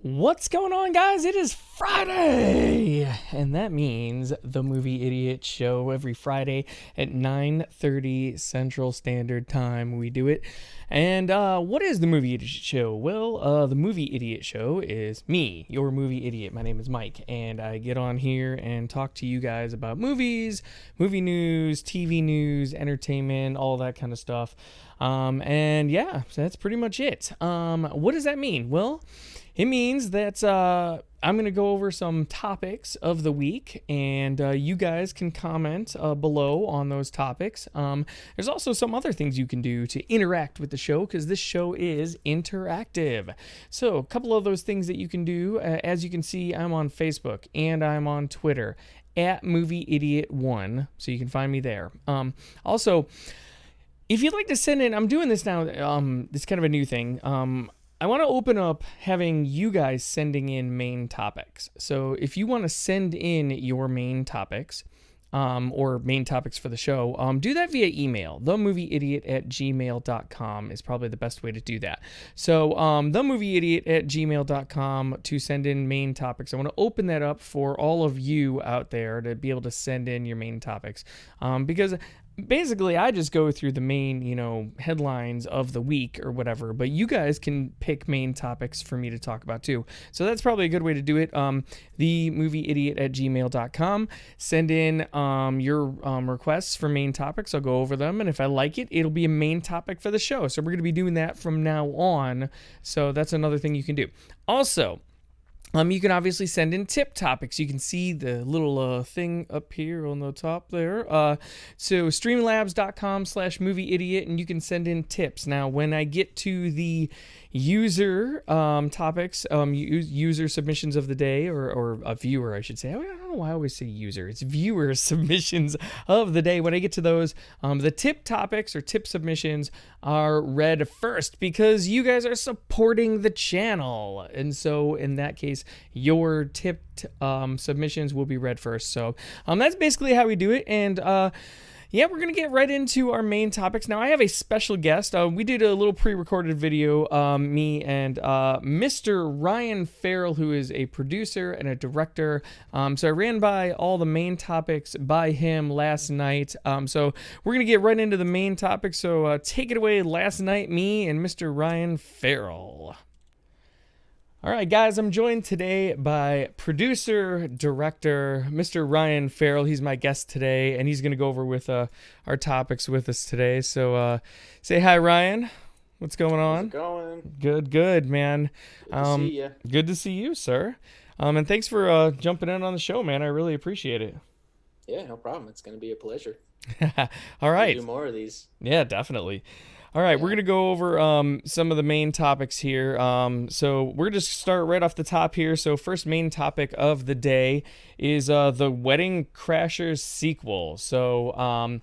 What's going on, guys? It is Friday, and that means the Movie Idiot Show every Friday at 9:30 Central Standard Time. We do it. And what is the Movie Idiot Show? Well, the Movie Idiot Show is me, your movie idiot. My name is Mike, and I get on here and talk to you guys about movies, movie news, TV news, entertainment, all that kind of stuff. And yeah, so that's pretty much it. What does that mean? Well, it means that I'm going to go over some topics of the week, and you guys can comment below on those topics. There's also some other things you can do to interact with the show, because this show is interactive. So a couple of those things that you can do. As you can see, I'm on Facebook, and I'm on Twitter, at MovieIdiot1, so you can find me there. Also, if you'd like to send in, I'm doing this now, it's kind of a new thing. I want to open up having you guys sending in main topics. So if you want to send in your main topics, or main topics for the show, do that via email. themovieidiot@gmail.com is probably the best way to do that. So themovieidiot@gmail.com to send in main topics. I want to open that up for all of you out there to be able to send in your main topics, because basically I just go through the main, headlines of the week or whatever, but you guys can pick main topics for me to talk about too. So that's probably a good way to do it. Themovieidiot@gmail.com. Send in your requests for main topics. I'll go over them, and if I like it, it'll be a main topic for the show. So we're going to be doing that from now on. So that's another thing you can do. Also, you can obviously send in tip topics. You can see the little thing up here on the top there. So streamlabs.com/movieidiot, and you can send in tips. Now, when I get to the user topics, user submissions of the day, or a viewer, I should say. I don't know why I always say user. It's viewer submissions of the day. When I get to those, the tip topics or tip submissions are read first, because you guys are supporting the channel. And so in that case, your tipped submissions will be read first. So that's basically how we do it. And yeah, we're going to get right into our main topics. Now, I have a special guest. We did a little pre-recorded video, me and Mr. Ryan Farrell, who is a producer and a director. So I ran by all the main topics by him last night. So we're going to get right into the main topics. So take it away, last night, me and Mr. Ryan Farrell. All right, guys, I'm joined today by producer, director, Mr. Ryan Farrell. He's my guest today, and he's going to go over with our topics with us today. So say hi, Ryan. What's going on? How's it going? Good, man. Good to see you. Good to see you, sir. And thanks for jumping in on the show, man. I really appreciate it. Yeah, no problem. It's going to be a pleasure. All right. We'll do more of these. Yeah, definitely. All right, we're going to go over some of the main topics here. So we're just start right off the top here. So first main topic of the day is the Wedding Crashers sequel. So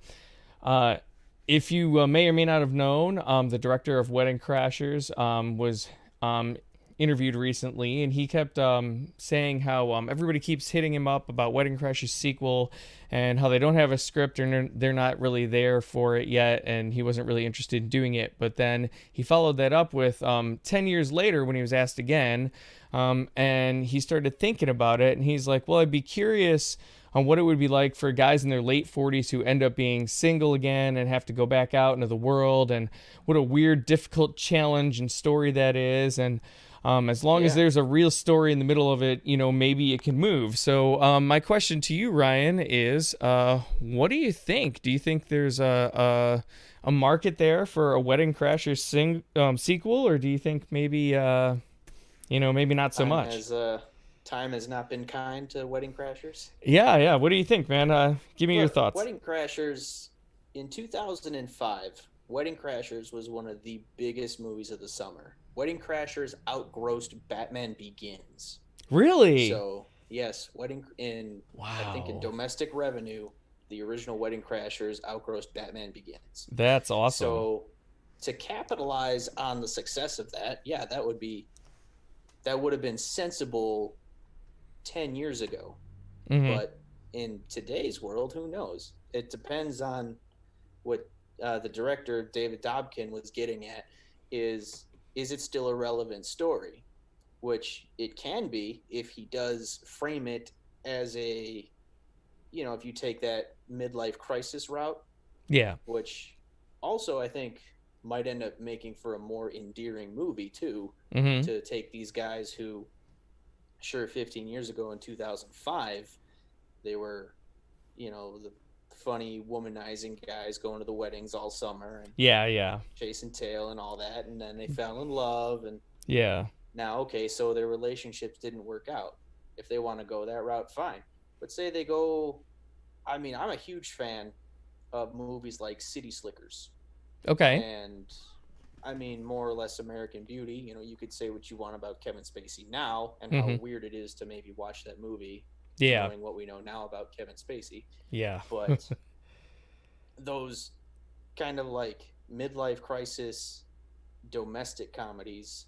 if you may or may not have known, the director of Wedding Crashers was interviewed recently, and he kept saying how everybody keeps hitting him up about Wedding Crashers sequel, and how they don't have a script, and they're not really there for it yet, and he wasn't really interested in doing it. But then he followed that up with 10 years later, when he was asked again, and he started thinking about it, and he's like, well, I'd be curious on what it would be like for guys in their late 40s who end up being single again and have to go back out into the world, and what a weird, difficult challenge and story that is. And as long as there's a real story in the middle of it, maybe it can move. So my question to you, Ryan, is what do you think? Do you think there's a market there for a Wedding Crashers sequel, or do you think maybe, maybe not so much? Time has not been kind to Wedding Crashers. Yeah. What do you think, man? Give me your thoughts. Wedding Crashers, in 2005, Wedding Crashers was one of the biggest movies of the summer. Wedding Crashers outgrossed Batman Begins. Really? So, yes, I think in domestic revenue, the original Wedding Crashers outgrossed Batman Begins. That's awesome. So, to capitalize on the success of that, that would have been sensible 10 years ago. Mm-hmm. But in today's world, who knows? It depends on what the director, David Dobkin, was getting at, is it still a relevant story? which it can be if he does frame it as a, if you take that midlife crisis route, Yeah. which also I think might end up making for a more endearing movie too, Mm-hmm. to take these guys who, sure, 15 years ago in 2005, they were, the funny womanizing guys going to the weddings all summer and Yeah, yeah. chasing tail and all that, and then they fell in love, and Yeah. now, okay, so their relationships didn't work out. If they want to go that route, fine. But say they go, I mean, I'm a huge fan of movies like City Slickers, Okay. and I mean, more or less American Beauty. You could say what you want about Kevin Spacey now and how Mm-hmm. weird it is to maybe watch that movie Yeah. knowing what we know now about Kevin Spacey. Yeah. But those kind of like midlife crisis domestic comedies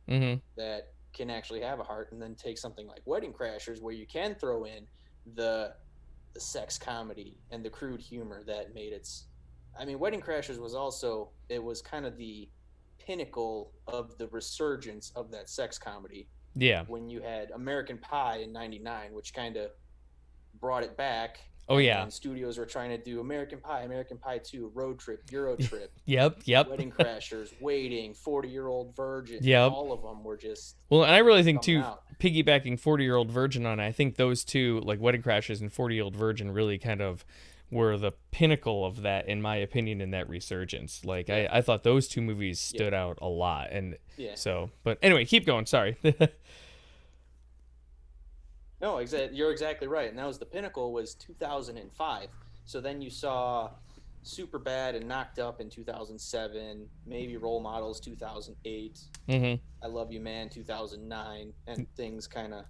Mm-hmm. that can actually have a heart, and then take something like Wedding Crashers where you can throw in the sex comedy and the crude humor that made its. I mean, Wedding Crashers was also, it was kind of the pinnacle of the resurgence of that sex comedy Yeah. when you had American Pie in '99, which kind of brought it back. Oh And yeah. then studios were trying to do American Pie 2, Road Trip, Euro Trip, Yep. Yep. Wedding Crashers, Waiting, 40-Year-Old Virgin. Yep. All of them were just Well, and I really think coming too, out. piggybacking 40-Year-Old Virgin on it, I think those two, like Wedding Crashers and 40-Year-Old Virgin, really kind of were the pinnacle of that, in my opinion, in that resurgence. Like, Yeah. I thought those two movies Yeah. stood out a lot. And Yeah. so, but anyway, keep going. Sorry. No, you're exactly right. And that was the pinnacle, was 2005. So then you saw Superbad and Knocked Up in 2007, maybe Role Models 2008, Mm-hmm. I Love You Man 2009, and things kind of,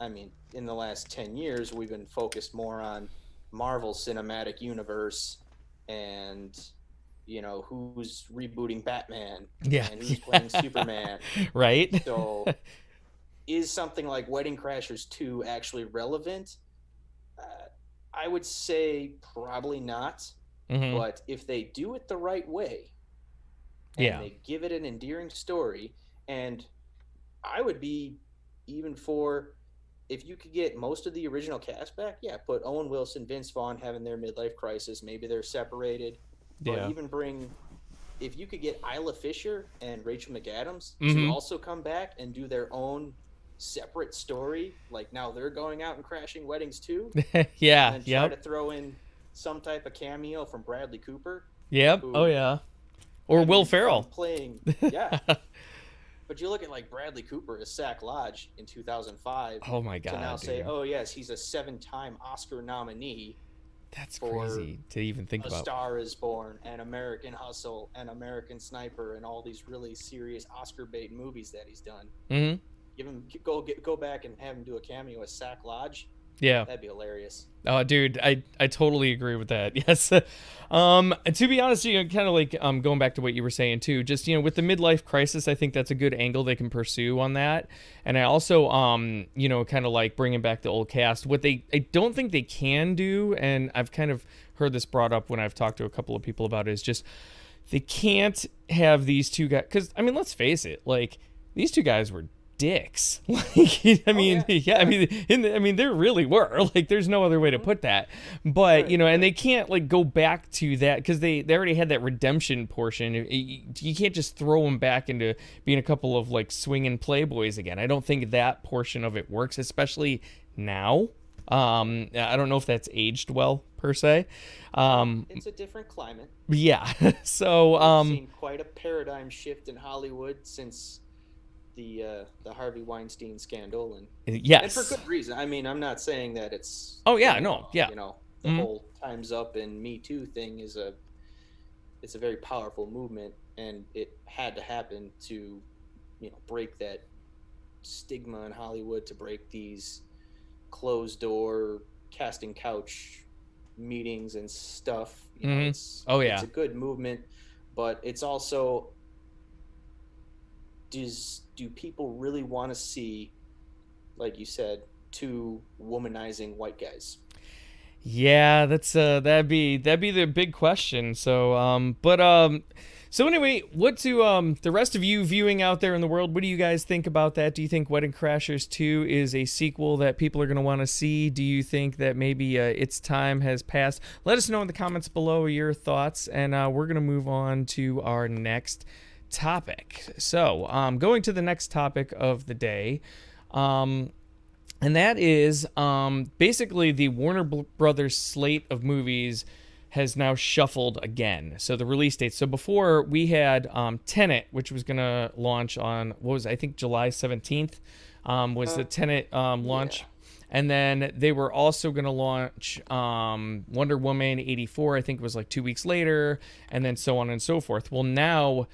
I mean, in the last 10 years, we've been focused more on Marvel Cinematic Universe and, who's rebooting Batman Yeah. and who's playing Superman. Right? So is something like Wedding Crashers 2 actually relevant? I would say probably not. Mm-hmm. But if they do it the right way and Yeah. they give it an endearing story, and I would be even for, if you could get most of the original cast back, yeah, put Owen Wilson, Vince Vaughn having their midlife crisis. Maybe they're separated, but Yeah. even bring, if you could get Isla Fisher and Rachel McAdams to Mm-hmm. also come back and do their own separate story, like now they're going out and crashing weddings too, Yeah. and then try to Yep. throw in some type of cameo from Bradley Cooper, Yep. Oh who, yeah. Or I Will mean, from Ferrell. playing, yeah. But you look at like Bradley Cooper as Sack Lodge in 2005, Oh my to now god, say, dude. oh yes, he's a 7-time Oscar nominee That's for crazy to even think A about. Star Is Born and American Hustle and American Sniper and all these really serious Oscar bait movies that he's done. Mm-hmm. Go back and have him do a cameo as Sack Lodge. Yeah. That'd be hilarious. Oh, dude, I totally agree with that. Yes. To be honest, kind of like going back to what you were saying too, just with the midlife crisis, I think that's a good angle they can pursue on that. And I also kind of like bringing back the old cast. What I don't think they can do, and I've kind of heard this brought up when I've talked to a couple of people about it, is just they can't have these two guys, because I mean, let's face it, like these two guys were dicks. Like, I mean, yeah. I mean, there really were. Like, there's no other way to put that. But Right, and they can't like go back to that because they already had that redemption portion. You can't just throw them back into being a couple of like swinging playboys again. I don't think that portion of it works, especially now. I don't know if that's aged well per se. It's a different climate. Yeah. So We've seen quite a paradigm shift in Hollywood since the Harvey Weinstein scandal, and yes. for good reason. I mean, I'm not saying that it's, Oh yeah, no, yeah. The whole Time's Up and Me Too thing is it's a very powerful movement, and it had to happen to break that stigma in Hollywood, to break these closed door casting couch meetings and stuff. It's yeah. it's a good movement, but it's also, do people really want to see, like you said, two womanizing white guys? Yeah, that's that'd be the big question. So So anyway, what do the rest of you viewing out there in the world? What do you guys think about that? Do you think Wedding Crashers 2 is a sequel that people are going to want to see? Do you think that maybe its time has passed? Let us know in the comments below your thoughts, and we're going to move on to our next topic. So, going to the next topic of the day. And that is basically the Warner Brothers slate of movies has now shuffled again. So the release date. So before we had Tenet, which was going to launch on, what was it, I think July 17th was the Tenet launch. Yeah. And then they were also going to launch Wonder Woman 84, I think it was like 2 weeks later, and then so on and so forth. Well, now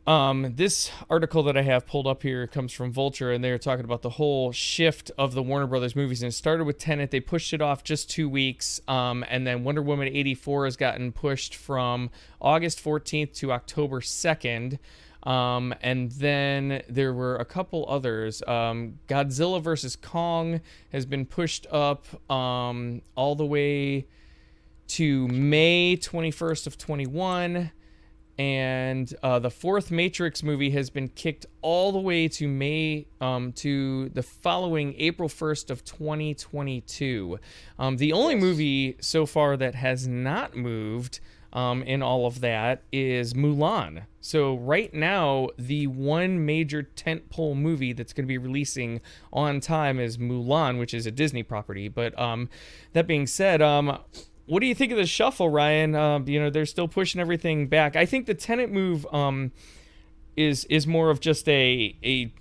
this article that I have pulled up here comes from Vulture, and they're talking about the whole shift of the Warner Brothers movies. And it started with Tenet. They pushed it off just 2 weeks. And then Wonder Woman 84 has gotten pushed from August 14th to October 2nd. And then there were a couple others. Godzilla vs. Kong has been pushed up all the way to May 21st of 21. And the fourth Matrix movie has been kicked all the way to May to the following April 1st of 2022. The only movie so far that has not moved in all of that is Mulan. So right now, the one major tentpole movie that's going to be releasing on time is Mulan, which is a Disney property. But that being said, what do you think of the shuffle, Ryan? They're still pushing everything back. I think the Tenet move is more of just a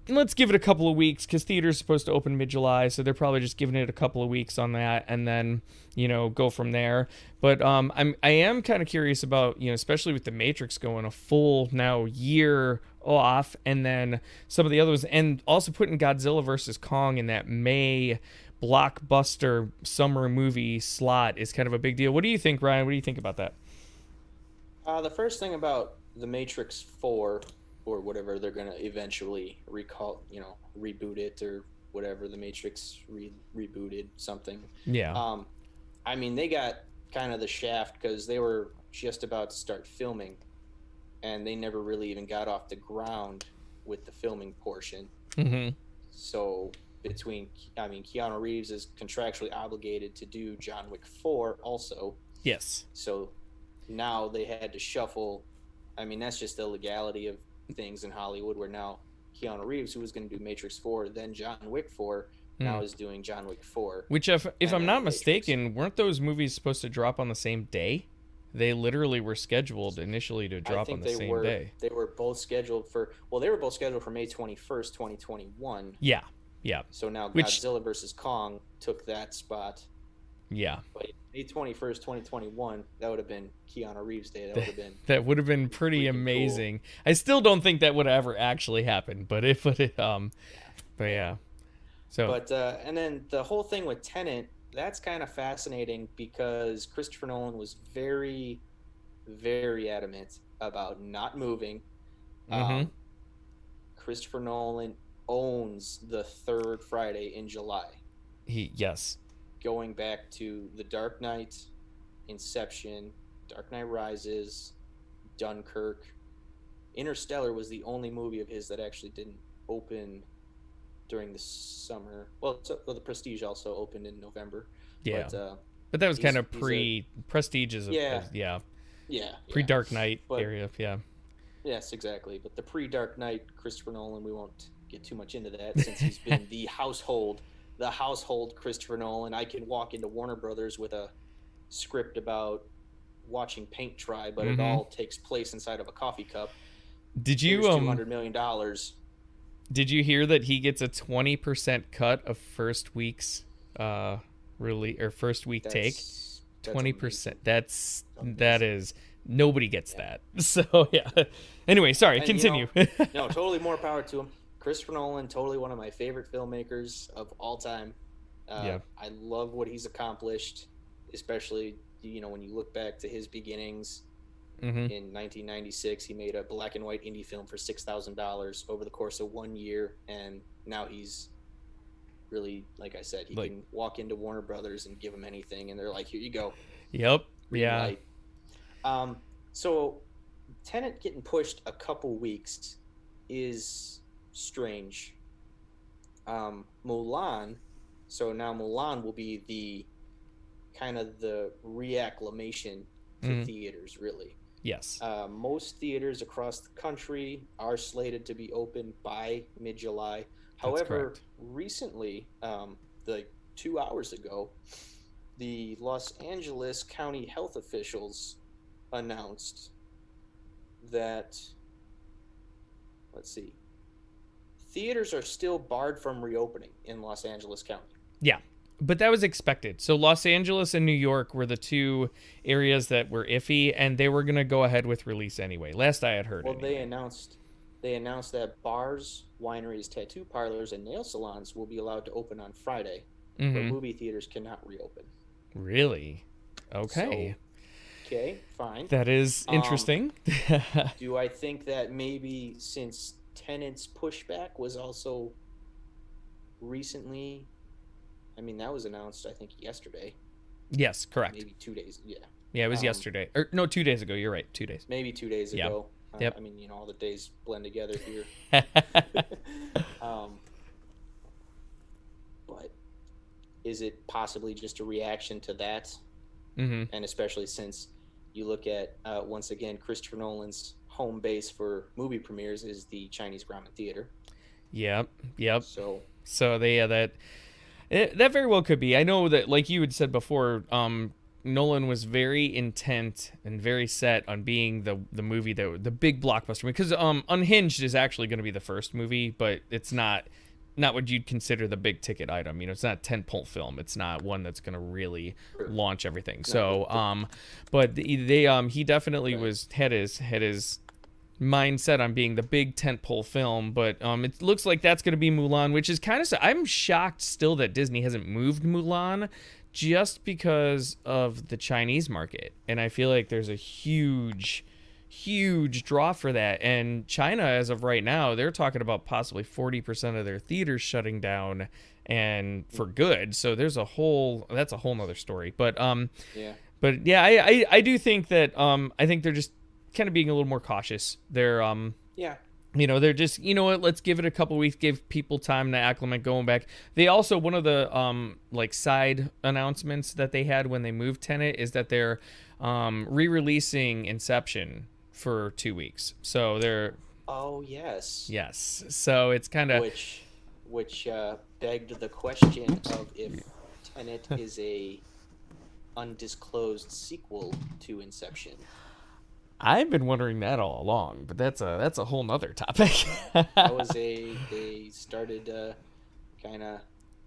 let's give it a couple of weeks, because theater's supposed to open mid-July, so they're probably just giving it a couple of weeks on that, and then go from there. But I am kind of curious about especially with the Matrix going a full now year off, and then some of the others, and also putting Godzilla versus Kong in that May blockbuster summer movie slot is kind of a big deal. What do you think, Ryan? What do you think about that? The first thing about the Matrix 4, or whatever they're going to eventually reboot it, or whatever, the Matrix rebooted something. Yeah. I mean, they got kind of the shaft because they were just about to start filming, and they never really even got off the ground with the filming portion. Mm-hmm. So Keanu Reeves is contractually obligated to do John Wick 4 also. Yes. So now they had to shuffle. I mean, that's just the legality of things in Hollywood, where now Keanu Reeves, who was going to do Matrix 4, then John Wick 4, now is doing John Wick 4. Which, if I'm not mistaken, weren't those movies supposed to drop on the same day? They literally were scheduled initially to drop on the same day. They were both scheduled for May 21st, 2021. Yeah. Yeah. So now Godzilla vs. Kong took that spot. Yeah. But May 21st, 2021, that would have been Keanu Reeves Day. That would have been pretty amazing. Cool. I still don't think that would ever actually happen, but yeah. So and then the whole thing with Tenet, that's kind of fascinating, because Christopher Nolan was very, very adamant about not moving. Mm-hmm. Christopher Nolan owns the third Friday in July. Yes. Going back to The Dark Knight, Inception, Dark Knight Rises, Dunkirk. Interstellar was the only movie of his that actually didn't open during the summer. Well, The Prestige also opened in November. Yeah. But that was kind of Prestige is pre-Dark Knight area. Yeah. Yes, exactly. But the pre-Dark Knight Christopher Nolan, we won't get too much into that, since he's been the household Christopher Nolan. I can walk into Warner Brothers with a script about watching paint dry, but it all takes place inside of a coffee cup. Did you $200 million? Did you hear that he gets a 20% cut of first week's first week take? 20%. That is nobody gets that. So yeah. Anyway, sorry. Continue. No, totally more power to him. Christopher Nolan, totally one of my favorite filmmakers of all time. I love what he's accomplished, especially when you look back to his beginnings. In 1996, he made a black and white indie film for $6,000 over the course of 1 year, and now he's really, like I said, he can walk into Warner Brothers and give them anything, and they're like, "Here you go." Yep. Yeah. So Tenet getting pushed a couple weeks is strange. Mulan, so now Mulan will be the kind of the reacclimation to Mm, theaters, really. yes, Most theaters across the country are slated to be open by mid July. that's However, correct. recently, like 2 hours ago, the Los Angeles County health officials announced that, let's see, theaters are still barred from reopening in Los Angeles County. Yeah. But that was expected. So Los Angeles and New York were the two areas that were iffy, and they were going to go ahead with release anyway. Last I had heard, Well, anyway. they announced that bars, wineries, tattoo parlors, and nail salons will be allowed to open on Friday, but Mm-hmm. movie theaters cannot reopen. Really? Okay. So, okay, fine. That is Um, interesting. do I think that maybe since Tenant's pushback was also recently, I mean, that was announced, I think, yesterday, Yes, correct. maybe 2 days. Yeah. Yeah, it was Um, yesterday. Or no, 2 days ago. You're right. 2 days. maybe 2 days Yeah. ago. Yep. I mean, all the days blend together here. um, but is it possibly just a reaction to that? Mm-hmm. And especially since you look at, once again, Christopher Nolan's home base for movie premieres is the Chinese Ramen Theater. Yep. Yep. So, So they that very well could be. I know that, like you had said before, Nolan was very intent and very set on being the movie that the big blockbuster, because Unhinged is actually going to be the first movie, but it's not what you'd consider the big ticket item. You know, it's not a tentpole film. It's not one that's going to really launch everything. So but he definitely right. was had his mindset on being the big tentpole film, but it looks like that's going to be Mulan, which is kind of. I'm shocked still that Disney hasn't moved Mulan, just because of the Chinese market, and I feel like there's a huge draw for that. And China, as of right now, they're talking about possibly 40% of their theaters shutting down, and for good. So that's a whole nother story. Yeah. But yeah, I do think that I think they're just kind of being a little more cautious. Yeah. They're just, you know what, let's give it a couple weeks, give people time to acclimate going back. They also, one of the like side announcements that they had when they moved Tenet is that they're re-releasing Inception for 2 weeks. So they're, Oh, yes. yes, so it's kind of, Which begged the question of if Tenet is a undisclosed sequel to Inception. I've been wondering that all along, but that's a whole nother topic. That was they started kind of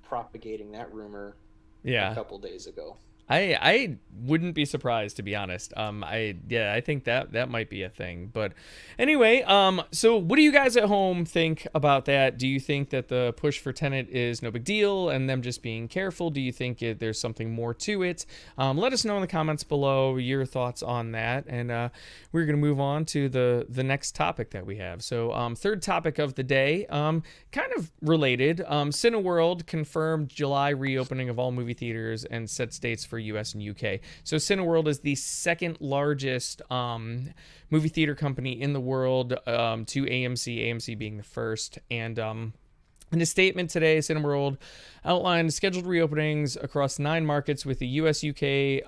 propagating that rumor a Yeah. couple days ago. I wouldn't be surprised, to be honest. I think that might be a thing. But anyway, so what do you guys at home think about that? Do you think that the push for Tenet is no big deal and them just being careful? Do you think there's something more to it? Let us know in the comments below your thoughts on that, and we're gonna move on to the next topic that we have. So third topic of the day, kind of related. Cineworld confirmed July reopening of all movie theaters and set dates for US and UK. So Cineworld is the second largest movie theater company in the world, to AMC being the first. And in a statement today, Cineworld outlined scheduled reopenings across 9 markets, with the US, UK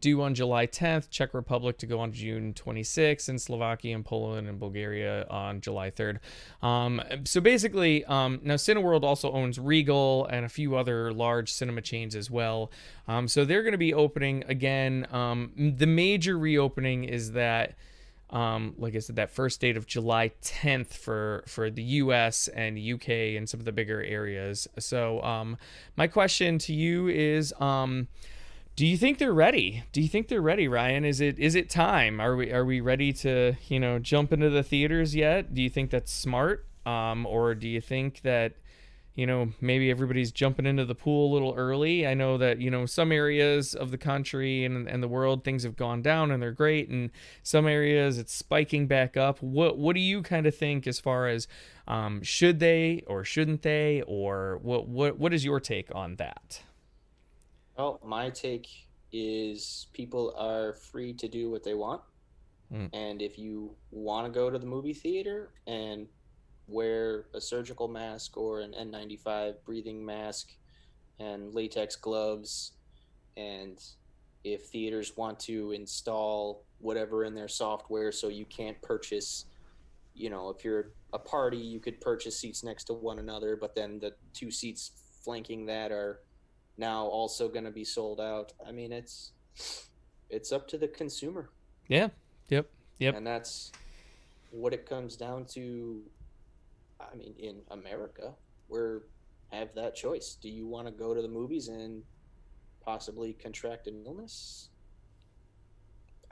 due on July 10th, Czech Republic to go on June 26th, and Slovakia and Poland and Bulgaria on July 3rd. So basically, now Cineworld also owns Regal and a few other large cinema chains as well. So they're going to be opening again. The major reopening is that, like I said, that first date of July 10th for the US and UK and some of the bigger areas. So my question to you is, do you think they're ready? Do you think they're ready, Ryan? Is it time? Are we ready to, jump into the theaters yet? Do you think that's smart? Or do you think that, maybe everybody's jumping into the pool a little early? I know that, some areas of the country and the world, things have gone down and they're great. And some areas it's spiking back up. What do you kind of think as far as, should they or shouldn't they, or what is your take on that? Well, my take is people are free to do what they want. Mm. And if you want to go to the movie theater and wear a surgical mask or an N95 breathing mask and latex gloves, and if theaters want to install whatever in their software so you can't purchase, if you're a party, you could purchase seats next to one another, but then the two seats flanking that are now also going to be sold out. I mean, it's up to the consumer, Yeah. Yep. Yep. and that's what it comes down to. I mean, in America, we have that choice. Do you want to go to the movies and possibly contract an illness?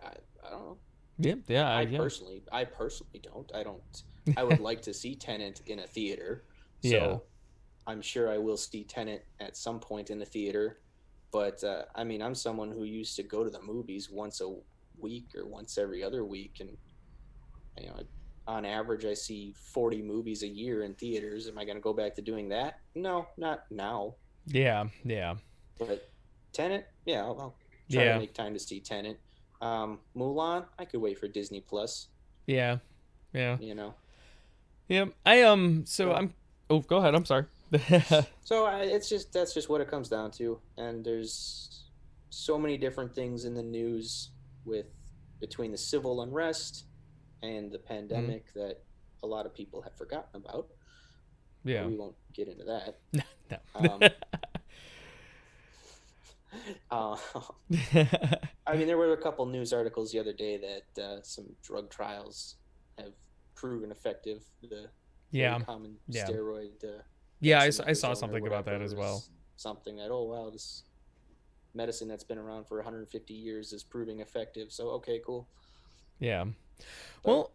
I, I don't know. Yeah. Yeah. I Yeah. personally, I personally don't. I don't. I would like to see Tenet in a theater, Yeah. so I'm sure I will see Tenet at some point in the theater. But I mean, I'm someone who used to go to the movies once a week or once every other week, and you know, on average, I see 40 movies a year in theaters. Am I going to go back to doing that? No, not now. Yeah. Yeah. But Tenet, yeah, I'll try to Yeah. make time to see Tenet. Mulan, I could wait for Disney Plus. Yeah. Yeah. You know, Yeah. So so I'm. Oh, go ahead. I'm sorry. it's just that's just what it comes down to. And there's so many different things in the news with between the civil unrest and the Mhm. pandemic that a lot of people have forgotten about. But Yeah. we won't get into that. No. Um, uh, I mean, there were a couple news articles the other day that some drug trials have proven effective. The very Yeah. common Yeah. steroid Yeah. I saw dexamethasone or something about that whatever as well. is something that, oh wow, this medicine that's been around for 150 years is proving effective. So okay, cool. Yeah. But Well,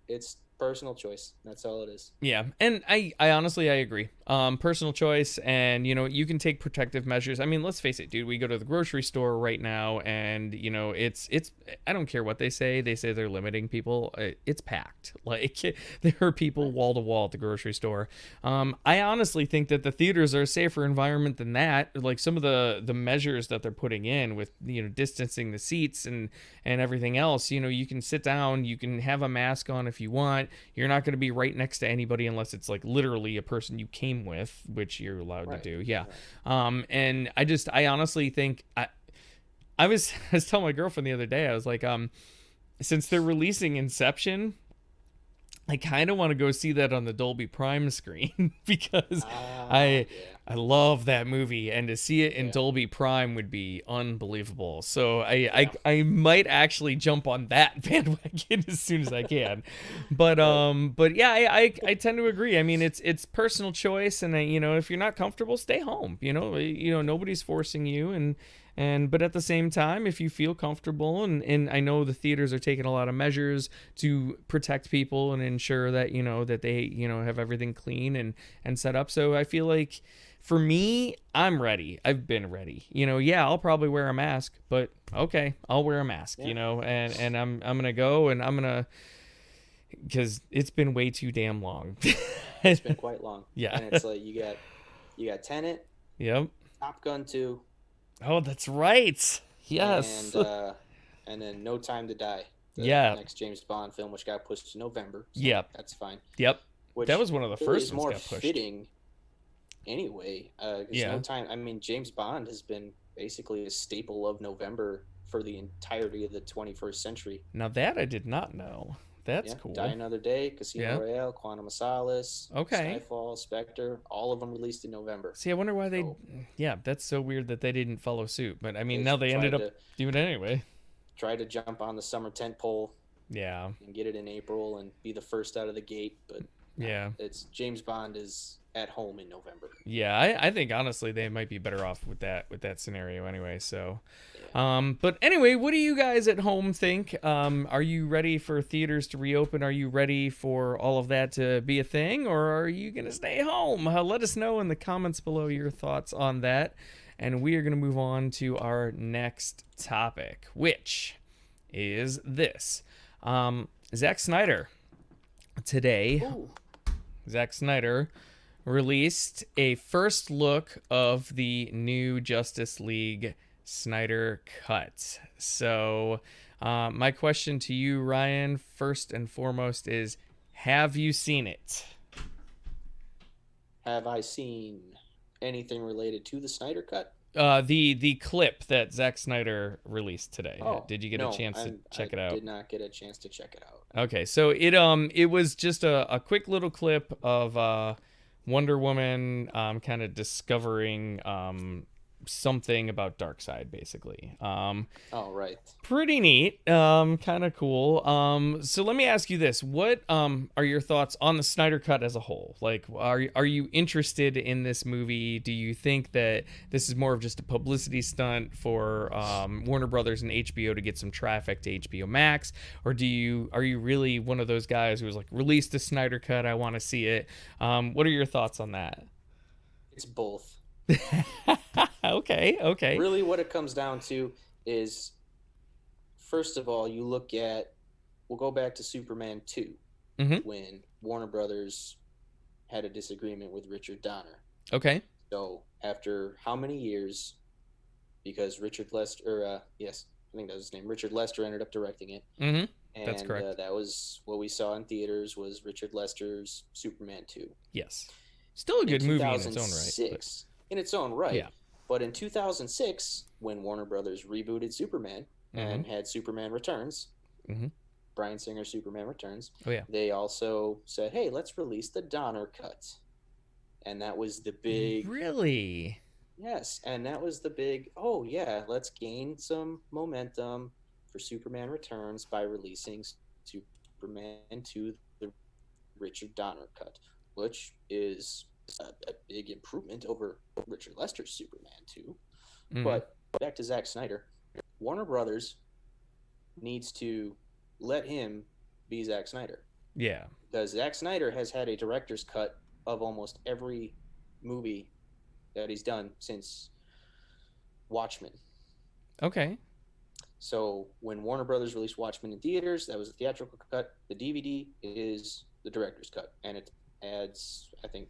it's personal choice. That's all it is. yeah, and I honestly I agree. Personal choice, and you can take protective measures. I mean, let's face it, dude. We go to the grocery store right now, and it's. I don't care what they say. They say they're limiting people. It's packed. Like there are people Right. wall to wall at the grocery store. I honestly think that the theaters are a safer environment than that. Like some of the measures that they're putting in with distancing the seats and everything else. You can sit down. You can have a mask on if you want. You're not going to be right next to anybody unless it's like literally a person you came with, which you're allowed to Right. do. Yeah. Right. And I honestly think I was I was telling my girlfriend the other day, I was like, since they're releasing Inception, I kind of want to go see that on the Dolby Prime screen because I Yeah. I love that movie, and to see it in Yeah. Dolby Prime would be unbelievable. So Yeah. I might actually jump on that bandwagon as soon as I can. But Right. but yeah, I tend to agree. I mean, it's personal choice, and if you're not comfortable, stay home. Nobody's forcing you, but at the same time, if you feel comfortable, and I know the theaters are taking a lot of measures to protect people and ensure that that they have everything clean and set up. So I feel like for me, I'm ready. I've been ready. Yeah, I'll probably wear a mask, but okay, I'll wear a mask. Yeah. And I'm gonna go, and I'm gonna, because it's been way too damn long. It's been quite long. Yeah. And it's like you got Tenet, Yep. Top Gun 2, Oh, that's right. Yes. and then No Time to Die, the Yeah. next James Bond film, which got pushed to November. So Yep. that's fine. Yep. That Which was one of the really first is ones more got pushed. fitting anyway. Because Yeah. No Time. I mean, James Bond has been basically a staple of November for the entirety of the 21st century. Now that I did not know. That's Yeah, cool. Die Another Day, Casino Yeah. Royale, Quantum of Solace, Okay. Skyfall, Spectre, all of them released in November. See, I wonder why they. So Yeah, that's so weird that they didn't follow suit. But I mean, they now they ended tried up to doing it anyway. jump on the summer tent pole Yeah. and get it in April and be the first out of the gate, but Yeah. it's James Bond is at home in November. Yeah. I think honestly they might be better off with that scenario anyway. So. Yeah. But anyway, what do you guys at home think? Are you ready for theaters to reopen? Are you ready for all of that to be a thing, or are you gonna stay home? Let us know in the comments below your thoughts on that, and we are gonna move on to our next topic, which is this. Zac Snyder today. Ooh. Zac Snyder released a first look of the new Justice League Snyder Cut. So My question to you, Ryan, first and foremost is, have you seen it? Have I seen anything related to the Snyder Cut? The clip that Zac Snyder released today. Oh, Did you get a no, chance to I check it out? did not get a chance to check it out. Okay, so it was just a quick little clip of Wonder Woman kind of discovering something about Darkseid, basically. Oh, right. Pretty neat, kind of cool. So let me ask you this: what are your thoughts on the Snyder Cut as a whole? Like, are you interested in this movie? Do you think that this is more of just a publicity stunt for Warner Brothers and HBO to get some traffic to HBO Max, or are you really one of those guys who was like, release the Snyder Cut, I want to see it? What are your thoughts on that? It's both. Okay. Really, what it comes down to is, first of all, we'll go back to Superman 2, Mm-hmm. when Warner Brothers had a disagreement with Richard Donner. Okay. So, after how many years, because Richard Lester, yes, I think that was his name, Richard Lester ended up directing it. Mm-hmm. And That's correct. that was what we saw in theaters, was Richard Lester's Superman 2. Yes. Still a good movie in its own right. 2006, in its own right. Yeah. But in 2006, when Warner Brothers rebooted Superman and Mm-hmm. had Superman Returns, Mm-hmm. Bryan Singer's Superman Returns, Oh yeah. they also said, hey, let's release the Donner cut. And that was the big, Really? yes, and that was the big, oh yeah, let's gain some momentum for Superman Returns by releasing Superman to the Richard Donner cut, which is a big improvement over Richard Lester's Superman 2. Mm-hmm. But back to Zack Snyder, Warner Brothers needs to let him be Zack Snyder, Yeah. because Zack Snyder has had a director's cut of almost every movie that he's done since Watchmen. Okay. So when Warner Brothers released Watchmen in theaters, that was a theatrical cut. The DVD is the director's cut, and it adds, I think,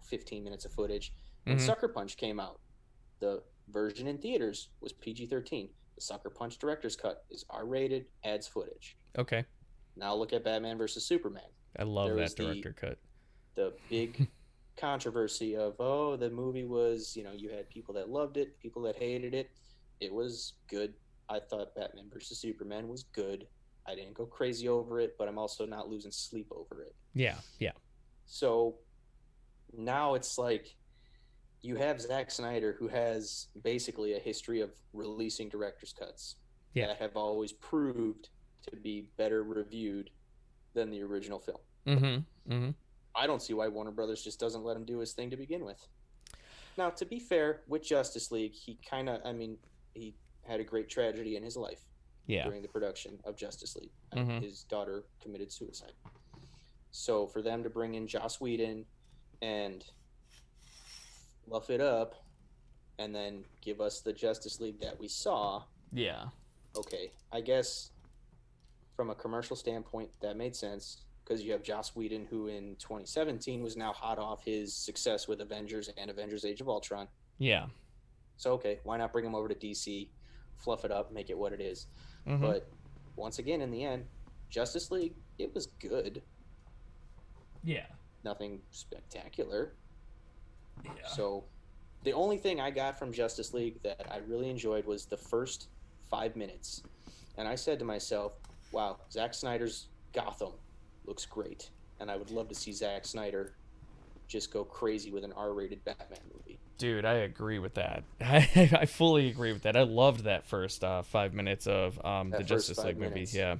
15 minutes of footage. When Mhm. Sucker Punch came out, the version in theaters was PG-13. The Sucker Punch director's cut is R-rated, adds footage. Okay. Now look at Batman versus Superman. I love There that was director cut. The big controversy of, oh, the movie was, you had people that loved it, people that hated it. It was good. I thought Batman versus Superman was good. I didn't go crazy over it, but I'm also not losing sleep over it. Yeah. Yeah. So now it's like you have Zack Snyder, who has basically a history of releasing director's cuts that have always proved to be better reviewed than the original film. Mm-hmm. Mm-hmm. I don't see why Warner Brothers just doesn't let him do his thing to begin with. Now, to be fair, with Justice League, he had a great tragedy in his life during the production of Justice League. Mm-hmm. His daughter committed suicide. So for them to bring in Joss Whedon and fluff it up and then give us the Justice League that we saw, Yeah. okay, I guess from a commercial standpoint, that made sense, because you have Joss Whedon, who in 2017 was now hot off his success with Avengers and Avengers Age of Ultron. Yeah. So, okay, why not bring him over to DC, fluff it up, make it what it is? Mm-hmm. But once again, in the end, Justice League, it was good. Yeah. Nothing spectacular. Yeah. So the only thing I got from Justice League that I really enjoyed was the first 5 minutes. And I said to myself, wow, Zack Snyder's Gotham looks great. And I would love to see Zack Snyder just go crazy with an R-rated Batman movie. Dude, I agree with that. I fully agree with that. I loved that first 5 minutes of the Justice League movie. Yeah.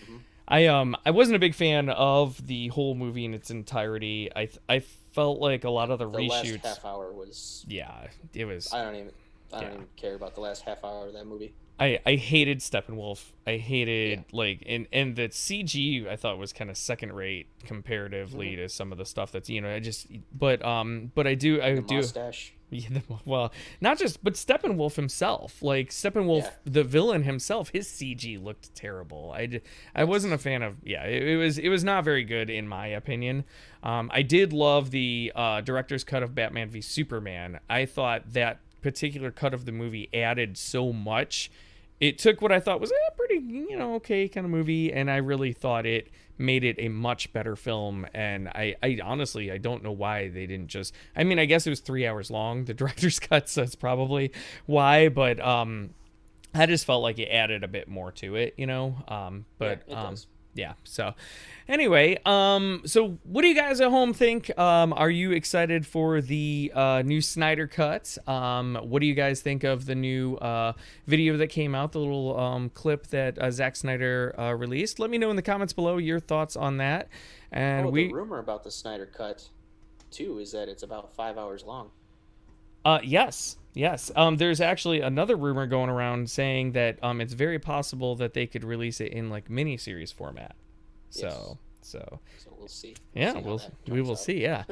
Mm-hmm. I wasn't a big fan of the whole movie in its entirety. I felt like a lot of the reshoots. Last half hour was. Yeah, it was. I don't even care about the last half hour of that movie. I hated Steppenwolf. I hated and the CG I thought was kind of second rate comparatively to some of the stuff that's but I do mustache. Yeah, well, not just, but Steppenwolf himself, the villain himself, his CG looked terrible. I wasn't a fan of. Yeah, it was not very good in my opinion. I did love the director's cut of Batman v Superman. I thought that particular cut of the movie added so much it took what I thought was a pretty, okay kind of movie, and I really thought it made it a much better film. And I honestly, I don't know why they didn't just, I mean, I guess it was 3 hours long, the director's cut, so that's probably why, but I just felt like it added a bit more to it, but Yeah, it does. yeah. So anyway, so what do you guys at home think? Are you excited for the new Snyder cut? What do you guys think of the new video that came out, the little clip that Zac Snyder released? Let me know in the comments below your thoughts on that. And The rumor about the Snyder cut, too, is that it's about 5 hours long. Yes, yes. There's actually another rumor going around saying that it's very possible that they could release it in like miniseries format. So, Yes. so we'll see. yeah, we will see. Yeah.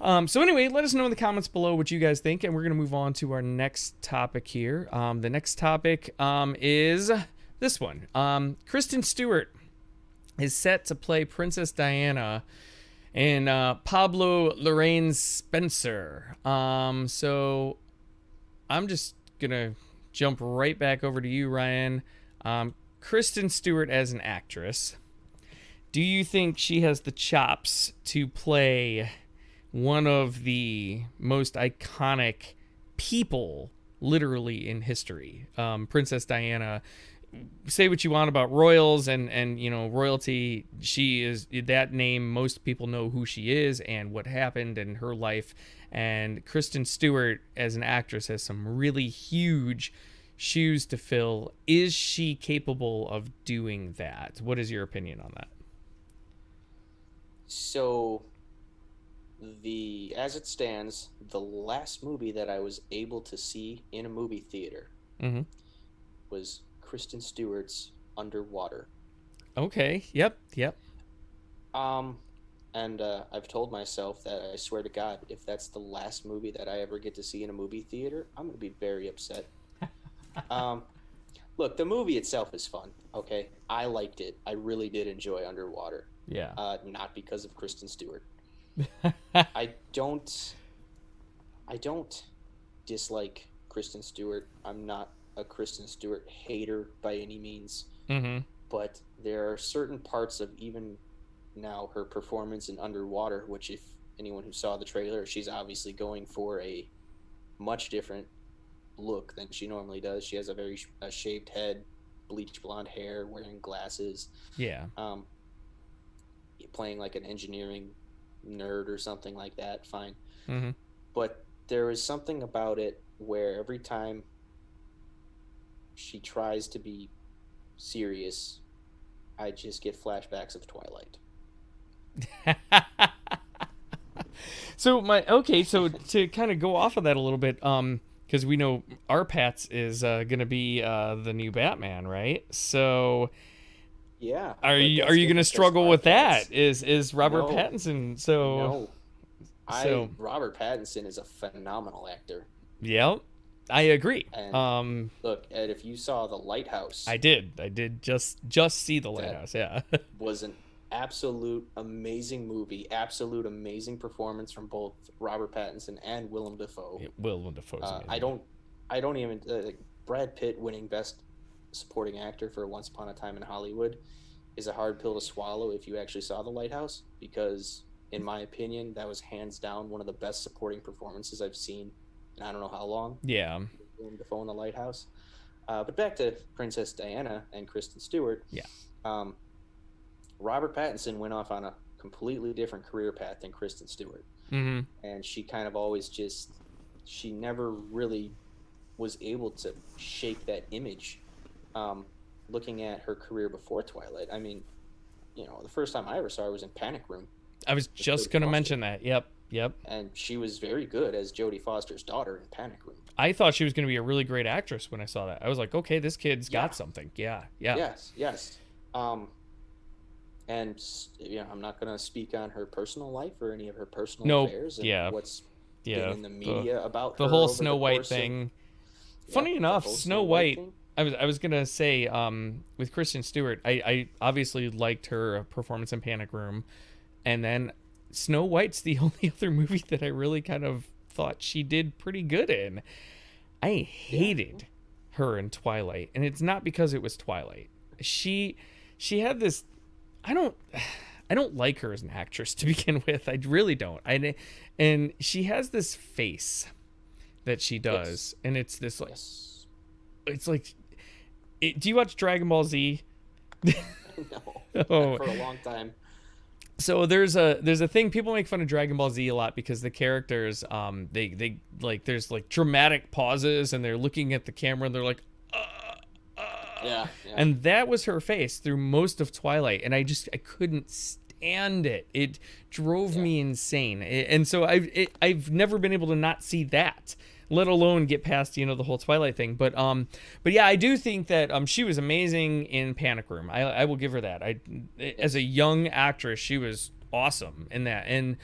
So anyway, let us know in the comments below what you guys think, and we're gonna move on to our next topic here. The next topic is this one. Kristen Stewart is set to play Princess Diana and Pablo Larraín Spencer. So I'm just gonna jump right back over to you, Ryan. Kristen Stewart as an actress. Do you think she has the chops to play one of the most iconic people, literally, in history? Princess Diana. Say what you want about royals and royalty, she is that name. Most people know who she is and what happened in her life, and Kristen Stewart as an actress has some really huge shoes to fill. Is she capable of doing that? What is your opinion on that? So, as it stands, the last movie that I was able to see in a movie theater was Kristen Stewart's Underwater. Okay. Yep. And I've told myself that I swear to God, if that's the last movie that I ever get to see in a movie theater, I'm gonna be very upset. Look, the movie itself is fun. Okay, I liked it. I really did enjoy Underwater. Yeah. Not because of Kristen Stewart. I don't dislike Kristen Stewart. I'm not a Kristen Stewart hater by any means. But there are certain parts of even now her performance in Underwater, which if anyone who saw the trailer, she's obviously going for a much different look than she normally does. She has a very shaved head, bleach blonde hair, wearing glasses. Yeah. Playing like an engineering nerd or something like that. Fine. But there is something about it where every time she tries to be serious, I just get flashbacks of Twilight. So to kind of go off of that a little bit, because we know our Pats is gonna be the new Batman, right? So yeah, are you gonna struggle with that? Is Robert Pattinson so? No, Robert Pattinson is a phenomenal actor. Yep. I agree. And look, Ed, if you saw The Lighthouse, I did just see The Lighthouse. Yeah, was an absolute amazing movie, absolute amazing performance from both Robert Pattinson and Willem Dafoe. Willem Dafoe's amazing. I don't even Brad Pitt winning Best Supporting Actor for Once Upon a Time in Hollywood is a hard pill to swallow if you actually saw The Lighthouse, because in my opinion, that was hands down one of the best supporting performances I've seen in I don't know how long. Yeah. Willem Dafoe in The Lighthouse. But back to Princess Diana and Kristen Stewart. Yeah. Robert Pattinson went off on a completely different career path than Kristen Stewart. And she kind of always she never really was able to shake that image. Looking at her career before Twilight, I mean, the first time I ever saw her was in Panic Room. I was just going to mention that. Yep. And she was very good as Jodie Foster's daughter in Panic Room. I thought she was going to be a really great actress when I saw that. I was like, okay, this kid's got something. Yeah. Yes. And I'm not going to speak on her personal life or any of her personal affairs and what's been in the media about the her whole over Snow the White course thing. Funny enough, Snow White. I was gonna say with Kristen Stewart, I obviously liked her performance in Panic Room, and then Snow White's the only other movie that I really kind of thought she did pretty good in. I hated her in Twilight, and it's not because it was Twilight. She had this. I don't like her as an actress to begin with. I really don't. And she has this face that she does, Yes. and it's this like Yes. it's like. Do you watch Dragon Ball Z? No. Oh. For a long time. So there's a thing, people make fun of Dragon Ball Z a lot because the characters they like there's like dramatic pauses and they're looking at the camera and they're like Yeah. and that was her face through most of Twilight, and I couldn't stand it. It drove me insane. And so I've never been able to not see that, let alone get past the whole Twilight thing. But yeah, I do think that she was amazing in Panic Room. I will give her that. As a young actress, she was awesome in that. And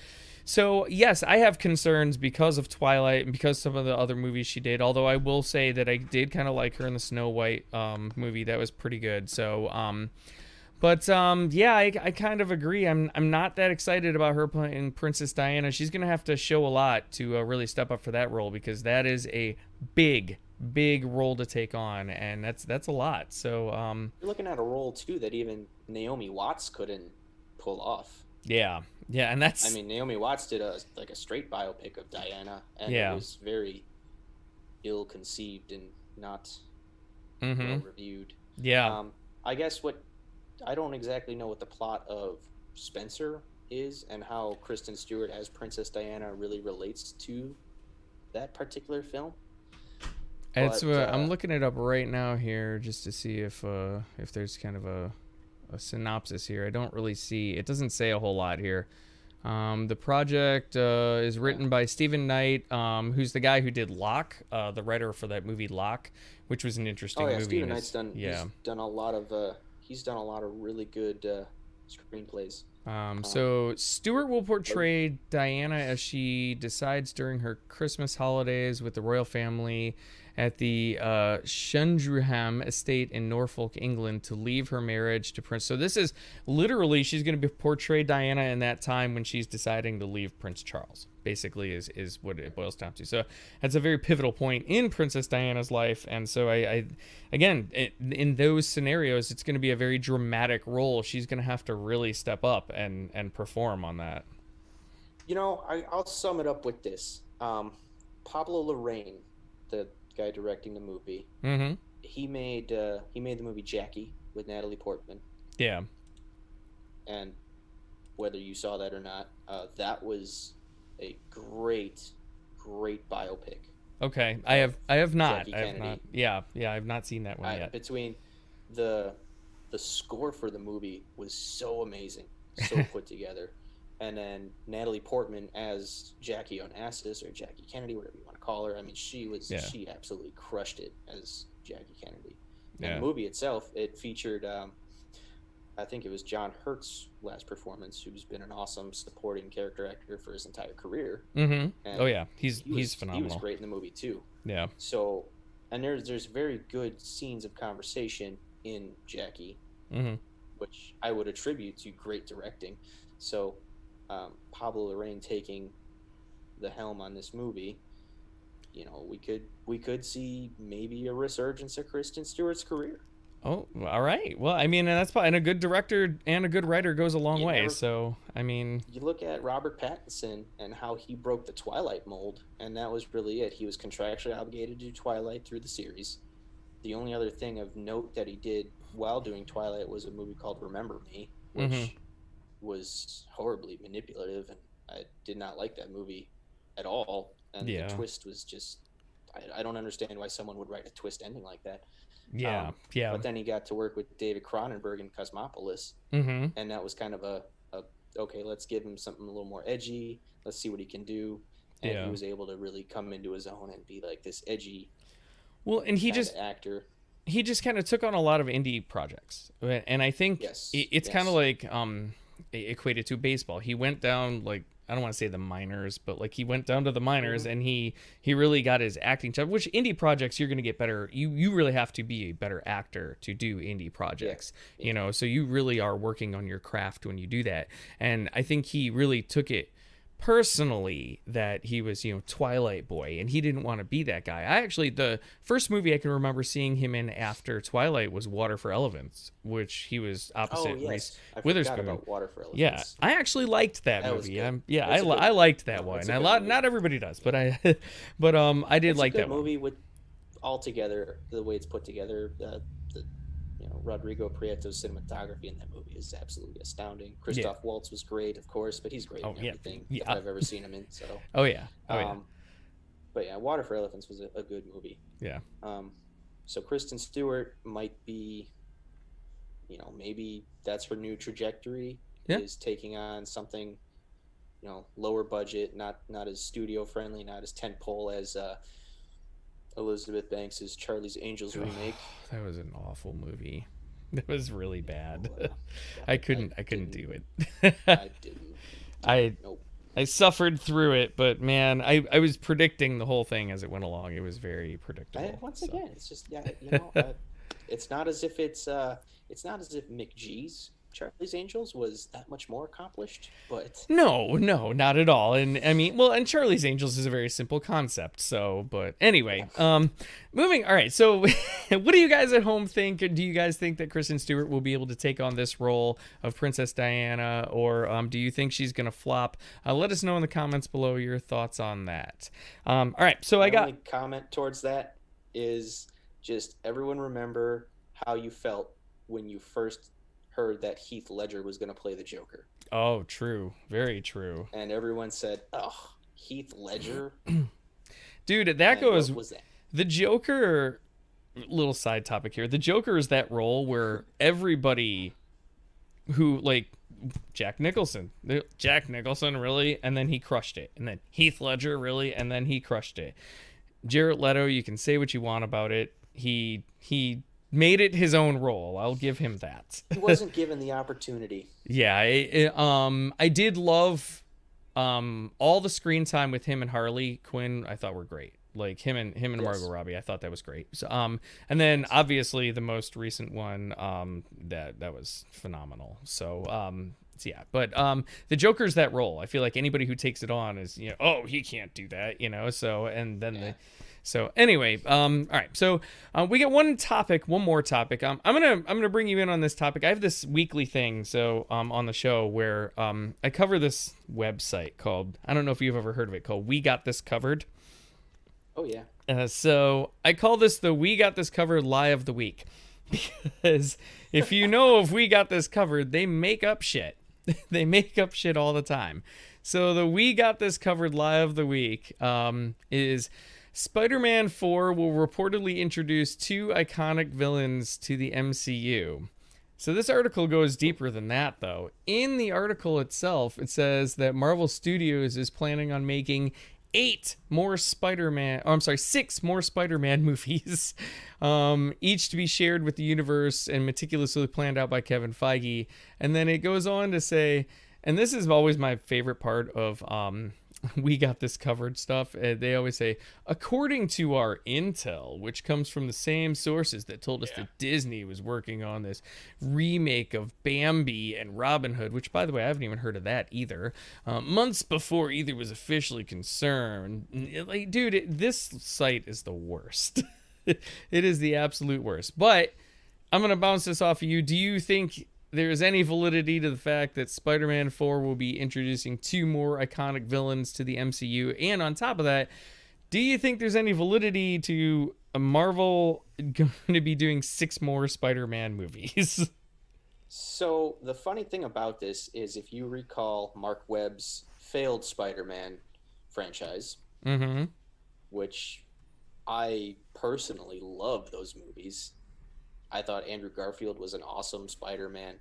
so yes, I have concerns because of Twilight and because some of the other movies she did. Although I will say that I did kind of like her in the Snow White movie. That was pretty good. So but yeah, I kind of agree. I'm not that excited about her playing Princess Diana. She's gonna have to show a lot to really step up for that role, because that is a big role to take on, and that's a lot. So You're looking at a role too that even Naomi Watts couldn't pull off. yeah, and that's. I mean, Naomi Watts did a straight biopic of Diana, and Yeah. it was very ill conceived and not Mhm. well reviewed. Yeah. I guess I don't exactly know what the plot of Spencer is and how Kristen Stewart as Princess Diana really relates to that particular film. It's But, I'm looking it up right now here just to see if there's kind of a synopsis here. I don't really see. It doesn't say a whole lot here. The project is written by Stephen Knight, who's the guy who did Locke, the writer for that movie Locke, which was an interesting movie. Stephen and Knight's done. Yeah. He's done a lot of really good screenplays. So Stewart will portray Diana as she decides during her Christmas holidays with the royal family at the Shundreham estate in Norfolk, England, to leave her marriage to Prince. So this is literally, she's going to portray Diana in that time when she's deciding to leave Prince Charles, basically is what it boils down to. So that's a very pivotal point in Princess Diana's life. And so in those scenarios, it's going to be a very dramatic role. She's going to have to really step up and perform on that. I'll sum it up with this. Pablo Larraín, the guy directing the movie, Mm-hmm. he made the movie Jackie with Natalie Portman. Yeah. And whether you saw that or not, that was a great biopic. Okay, I have not. Jackie I have Kennedy. not. Yeah, I've not seen that one yet. Between the score for the movie was so amazing, so put together, and then Natalie Portman as Jackie Onassis, or Jackie Kennedy, whatever you want to call her. I mean, she absolutely crushed it as Jackie Kennedy. And the movie itself, it featured, I think it was John Hurt's last performance, who's been an awesome supporting character actor for his entire career. Mm-hmm. And Oh yeah, he's phenomenal. He was great in the movie too. Yeah. So, and there's very good scenes of conversation in Jackie, Mm-hmm. which I would attribute to great directing. So, Pablo Larraín taking the helm on this movie, we could see maybe a resurgence of Kristen Stewart's career. Oh, all right. Well, I mean, and a good director and a good writer goes a long way. So, I mean, you look at Robert Pattinson and how he broke the Twilight mold, and that was really it. He was contractually obligated to do Twilight through the series. The only other thing of note that he did while doing Twilight was a movie called Remember Me, which was horribly manipulative, and I did not like that movie at all. And the twist was just, I don't understand why someone would write a twist ending like that. Yeah. But then he got to work with David Cronenberg in Cosmopolis, and that was kind of a okay, let's give him something a little more edgy. Let's see what he can do. And he was able to really come into his own and be like this edgy. Well, and actor. He just kind of took on a lot of indie projects, and I think it's kind of like equated to baseball. He went down, like, I don't want to say the minors, but like he went down to the minors, and he really got his acting job. Which indie projects you're going to get better. You really have to be a better actor to do indie projects. So you really are working on your craft when you do that. And I think he really took it personally that he was, Twilight boy, and he didn't want to be that guy. The first movie I can remember seeing him in after Twilight was Water for Elephants, which he was Oh opposite Reese yes, I forgot Witherspoon. about Water for Yeah, Elephants. I actually liked that That was movie. good. I It's a good I movie. liked that No, one. it's a A good lot, movie. not everybody does, but I did It's a like good that one. movie with all together the way it's put together. The Rodrigo Prieto's cinematography in that movie is absolutely astounding. Yeah. Christoph Waltz was great, of course, but he's great Oh in yeah. everything that Yeah. I've ever seen him in. So, Oh yeah. Oh yeah. um, but yeah, Water for Elephants was a good movie. Yeah. Um, so Kristen Stewart might be, maybe that's her new trajectory, Yeah. is taking on something, lower budget, not as studio friendly, not as tentpole as Elizabeth Banks's Charlie's Angels remake. That was an awful movie. That was really bad. Well, I couldn't do it. I didn't. I Nope. I suffered through it, but man, I was predicting the whole thing as it went along. It was very predictable. Once so. again, it's just it's not as if it's not as if McGee's Charlie's Angels was that much more accomplished, but No, not at all. And I mean, well, and Charlie's Angels is a very simple concept. So, but anyway, moving. All right. So, what do you guys at home think? Do you guys think that Kristen Stewart will be able to take on this role of Princess Diana, or do you think she's gonna flop? Let us know in the comments below your thoughts on that. All right. So my only comment towards that is just everyone remember how you felt when you first heard that Heath Ledger was going to play the Joker. Oh, true. Very true. And everyone said, "Oh, Heath Ledger." Dude, that And goes. what was that? The Joker. Little side topic here. The Joker is that role where everybody who Jack Nicholson, really, and then he crushed it, and then Heath Ledger, really, and then he crushed it. Jared Leto, you can say what you want about it. He made it his own role. I'll give him that. He wasn't given the opportunity. Yeah, I did love all the screen time with him and Harley Quinn. I thought were great. Like him and Margot Robbie. I thought that was great. So, and then obviously the most recent one, that was phenomenal. So, yeah, but the Joker's that role. I feel like anybody who takes it on is, oh, he can't do that, So, and then so anyway, all right. So we got one more topic. I'm gonna bring you in on this topic. I have this weekly thing, so on the show where I cover this website called, I don't know if you've ever heard of it, called We Got This Covered. Oh yeah. So I call this the We Got This Covered Lie of the Week, because if you know if We Got This Covered, they make up shit. They make up shit all the time. So the We Got This Covered Lie of the Week is Spider-Man 4 will reportedly introduce 2 iconic villains to the MCU. So this article goes deeper than that, though. In the article itself, it says that Marvel Studios is planning on making 6 more Spider-Man movies, each to be shared with the universe and meticulously planned out by Kevin Feige. And then it goes on to say, and this is always my favorite part of We Got This Covered stuff. They always say, according to our intel, which comes from the same sources that told us that Disney was working on this remake of Bambi and Robin Hood, which, by the way, I haven't even heard of that either, months before either was officially confirmed. Dude, this site is the worst. It is the absolute worst. But I'm going to bounce this off of you. Do you think there's any validity to the fact that Spider-Man 4 will be introducing 2 more iconic villains to the MCU? And on top of that, do you think there's any validity to Marvel going to be doing 6 more Spider-Man movies? So the funny thing about this is, if you recall Mark Webb's failed Spider-Man franchise, which I personally love those movies. I thought Andrew Garfield was an awesome Spider-Man.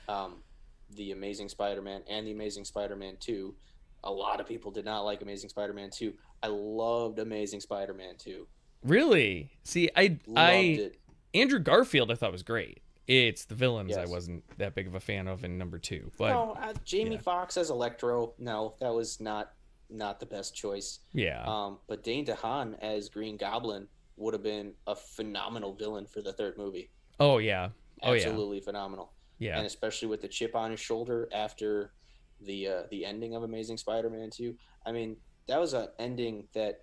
The Amazing Spider-Man and The Amazing Spider-Man 2. A lot of people did not like Amazing Spider-Man 2. I loved Amazing Spider-Man 2. Really? See, Loved it. Andrew Garfield I thought was great. It's the villains I Yes. wasn't that big of a fan of in number 2. But No, Jamie Foxx as Electro, no, that was not the best choice. yeah. But Dane DeHaan as Green Goblin would have been a phenomenal villain for the 3rd movie. Oh yeah. Oh yeah. Absolutely phenomenal. Yeah. And especially with the chip on his shoulder after the ending of Amazing Spider-Man 2. I mean, that was an ending that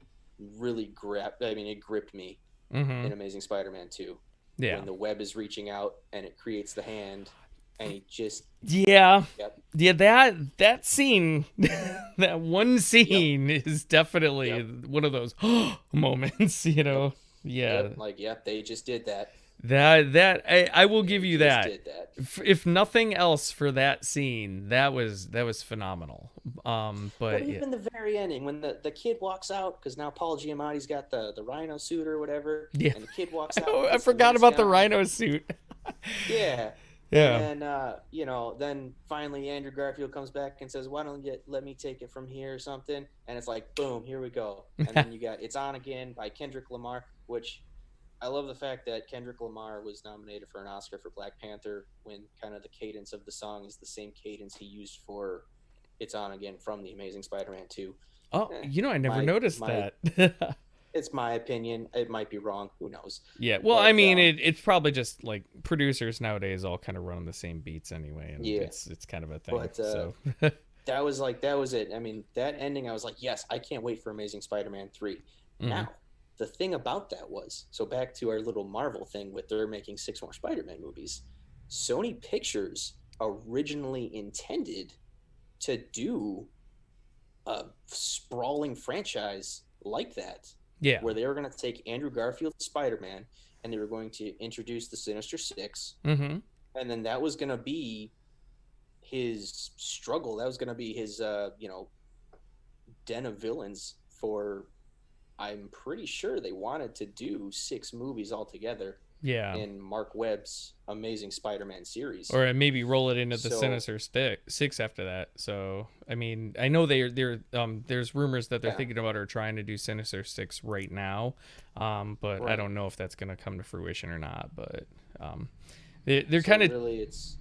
really grabbed. I mean, it gripped me Mm-hmm. in Amazing Spider-Man 2 Yeah. when the web is reaching out and it creates the hand, and he just Yeah. yep, Yeah, that scene, that one yep, scene is definitely yep, one of those moments, yep, Yeah. yep. Like yep, they just did that. I will give They you just that. did that. If nothing else for that scene, that was phenomenal. But But yeah. even the very ending, when the kid walks out, because now Paul Giamatti's got the rhino suit or whatever, Yeah. and the kid walks out and I puts the forgot mask about the on. rhino suit. Yeah. And Yeah. then, then finally Andrew Garfield comes back and says, "Why don't you let me take it from here or something?" And it's like, boom, here we go. And then you got "It's On Again" by Kendrick Lamar, which I love the fact that Kendrick Lamar was nominated for an Oscar for Black Panther when kind of the cadence of the song is the same cadence he used for "It's On Again" from The Amazing Spider-Man 2. Oh, Eh, I never my noticed my that. it's my opinion. It might be wrong. Who knows? Yeah, well, I But mean, it's probably just like producers nowadays all kind of run on the same beats anyway, and yeah. it's kind of a thing. But So, that was it. I mean, that ending, I was like, yes, I can't wait for Amazing Spider-Man 3. mhm. Now, the thing about that was, so back to our little Marvel thing with they're making 6 more Spider-Man movies. Sony Pictures originally intended to do a sprawling franchise like that, Yeah, where they were going to take Andrew Garfield's Spider-Man and they were going to introduce the Sinister Six, mm-hmm. and then that was going to be his struggle. That was going to be his, den of villains for. I'm pretty sure they wanted to do 6 movies altogether Yeah, in Mark Webb's Amazing Spider-Man series. or maybe roll it into the So Sinister Six after that. So, I mean, I know they're there's rumors that they're yeah, thinking about or trying to do Sinister Six right now, but I right. don't know if that's gonna come to fruition or not. But they're So kind of really, it's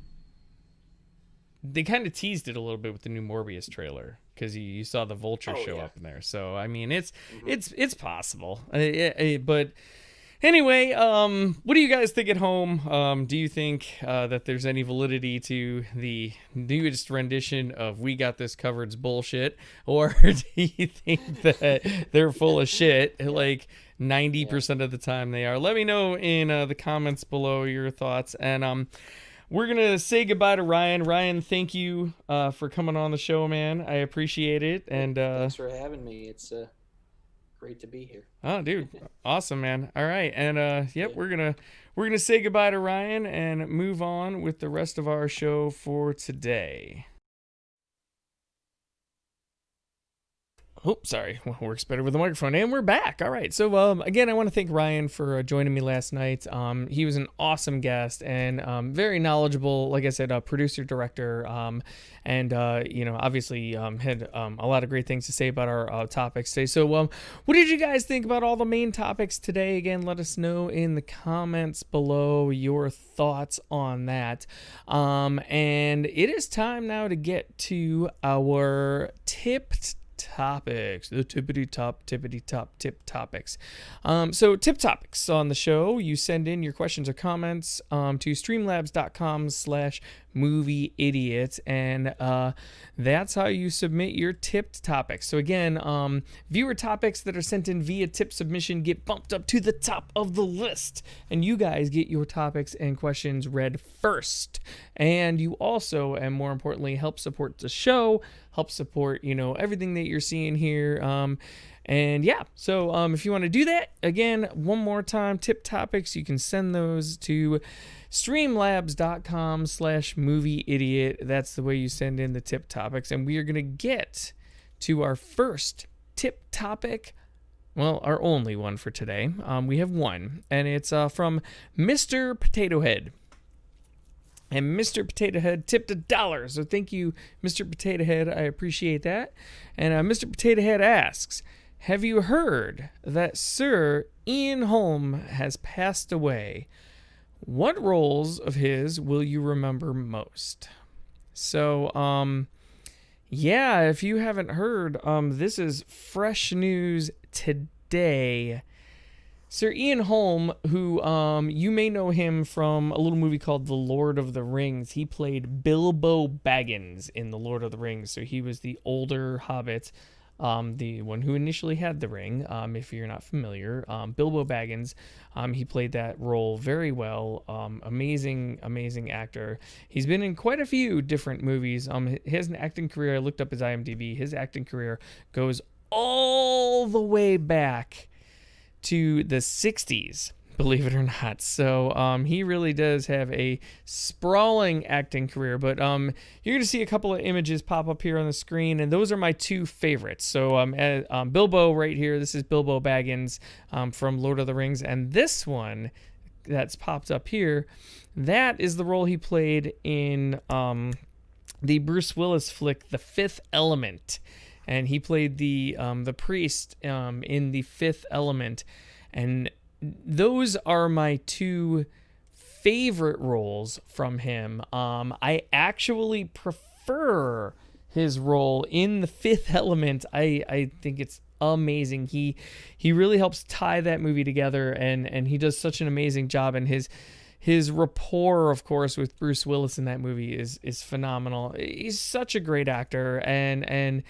they kind of teased it a little bit with the new Morbius trailer because you saw the Vulture oh show yeah, up in there. So I mean, it's mm-hmm. it's possible. But anyway, what do you guys think at home? Do you think that there's any validity to the newest rendition of "We Got This Covered's" bullshit, or do you think that they're full of shit? yeah, Like ninety yeah. percent of the time they are. Let me know in the comments below your thoughts, and we're gonna say goodbye to Ryan. Ryan, thank you for coming on the show, man. I appreciate it. Hey, And thanks for having me. It's great to be here. oh, dude, awesome, man. All right, and yep, Yeah. we're gonna say goodbye to Ryan and move on with the rest of our show for today. Oh, sorry. Works better with the microphone. And we're back. All right. So, again, I want to thank Ryan for joining me last night. He was an awesome guest and very knowledgeable. Like I said, producer, director, and obviously had a lot of great things to say about our topics today. So, what did you guys think about all the main topics today? Again, let us know in the comments below your thoughts on that. And it is time now to get to our tipped topics, the tippity top tip topics. So tip topics on the show, you send in your questions or comments to streamlabs.com/movie idiot, and that's how you submit your tipped topics. So again, viewer topics that are sent in via tip submission get bumped up to the top of the list, and you guys get your topics and questions read first. And you also, and more importantly, help support the show, help support everything that you're seeing here. And yeah, so if you want to do that, again, one more time, tip topics, you can send those to streamlabs.com/movie idiot. That's the way you send in the tip topics. And we are going to get to our first tip topic. Well, our only one for today. We have one, and it's from Mr. Potato Head. And Mr. Potato Head tipped $1. So thank you, Mr. Potato Head. I appreciate that. And Mr. Potato Head asks, have you heard that Sir Ian Holm has passed away? What roles of his will you remember most? So, yeah, if you haven't heard, this is fresh news today. Sir Ian Holm, who you may know him from a little movie called The Lord of the Rings. He played Bilbo Baggins in The Lord of the Rings. So he was the older hobbit, the one who initially had the ring, if you're not familiar. Bilbo Baggins, he played that role very well. Amazing actor. He's been in quite a few different movies. He has an acting career. I looked up his IMDb. His acting career goes all the way back to the 60s, believe it or not. So he really does have a sprawling acting career. But you're going to see a couple of images pop up here on the screen, and those are my two favorites. So Bilbo right here, this is Bilbo Baggins from Lord of the Rings, and this one that's popped up here, that is the role he played in the Bruce Willis flick The Fifth Element. And he played the priest in The Fifth Element. And those are my two favorite roles from him. I actually prefer his role in The Fifth Element. I think it's amazing. He really helps tie that movie together, and he does such an amazing job. And his rapport, of course, with Bruce Willis in that movie is phenomenal. He's such a great actor, and